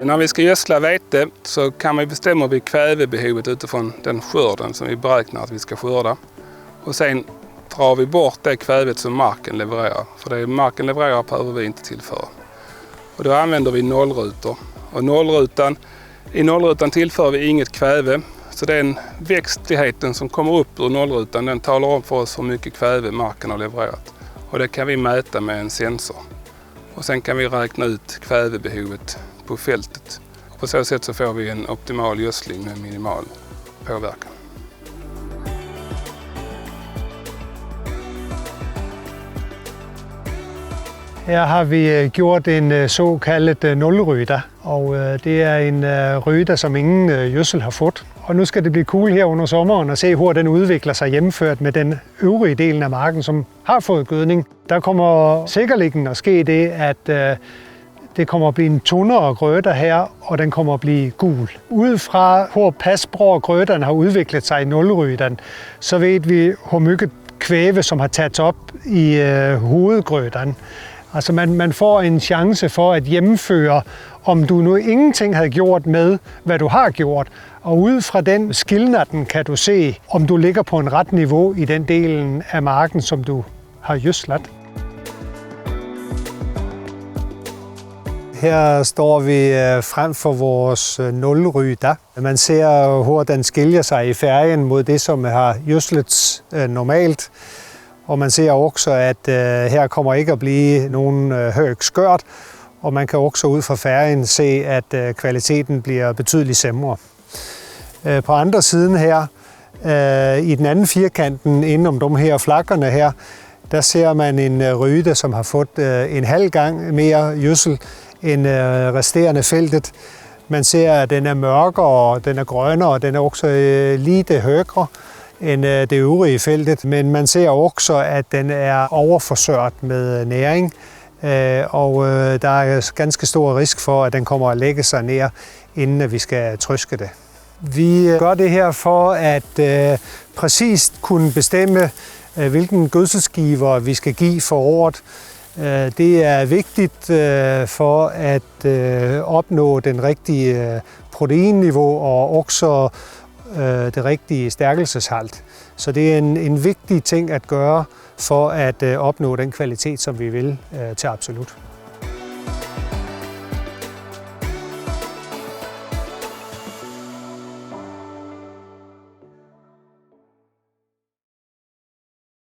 När vi ska gödsla vete så kan vi bestämma vi kvävebehovet utifrån den skörden som vi beräknar att vi ska skörda. Och sen drar vi bort det kvävet som marken levererar. För det marken levererar behöver vi inte tillföra. Och då använder vi nollrutor. Och i nollrutan tillför vi inget kväve. Så den växtligheten som kommer upp ur nollrutan, den talar om för oss hur mycket kväve marken har levererat. Och det kan vi mäta med en sensor. Och sen kan vi räkna ut kvävebehovet på fältet. På så sätt så får vi en optimal gödsling med minimal påverkan. Her har vi gjort en såkaldt nulryta, og det er en ryta, som ingen gödsel har fået. Og nu skal det blive cool her under sommeren og se, hvor den udvikler sig hjemført med den øvrige delen af marken, som har fået gødning. Der kommer sikkert at ske det, at det kommer at blive en tyndere grøter her, og den kommer at blive gul. Udefra, hvor pasbror grøterne har udviklet sig i nulrytan, så ved vi, hvor mycket kvæve, som har taget op i hovedgrøterne. Altså man får en chance for at hjemføre, om du nu ingenting havde gjort med, hvad du har gjort. Og ud fra den skilnaden kan du se, om du ligger på en ret niveau i den delen af marken, som du har gödslet. Her står vi frem for vores nulryta. Man ser, hvor den skiljer sig i færgen mod det, som har gödslet normalt. Og man ser også, at her kommer ikke at blive nogen høj skørt, og man kan også ud fra færgen se, at kvaliteten bliver betydeligt sæmre. På andre siden her, i den anden firkanten inden om de her flakkerne her, der ser man en ryte, som har fået en halv gang mere gödsel end resterende feltet. Man ser, at den er mørkere, den er grønnere, og den er også lidt højere end det øvrige feltet, men man ser også, at den er overforsørget med næring, og der er ganske stor risk for, at den kommer at lægge sig ned, inden vi skal trøske det. Vi gør det her for at præcist kunne bestemme, hvilken gødselgiver vi skal give for året. Det er vigtigt for at opnå den rigtige proteinniveau og også det rigtige stærkelseshalt. Så det er en vigtig ting at gøre for at opnå den kvalitet, som vi vil til absolut.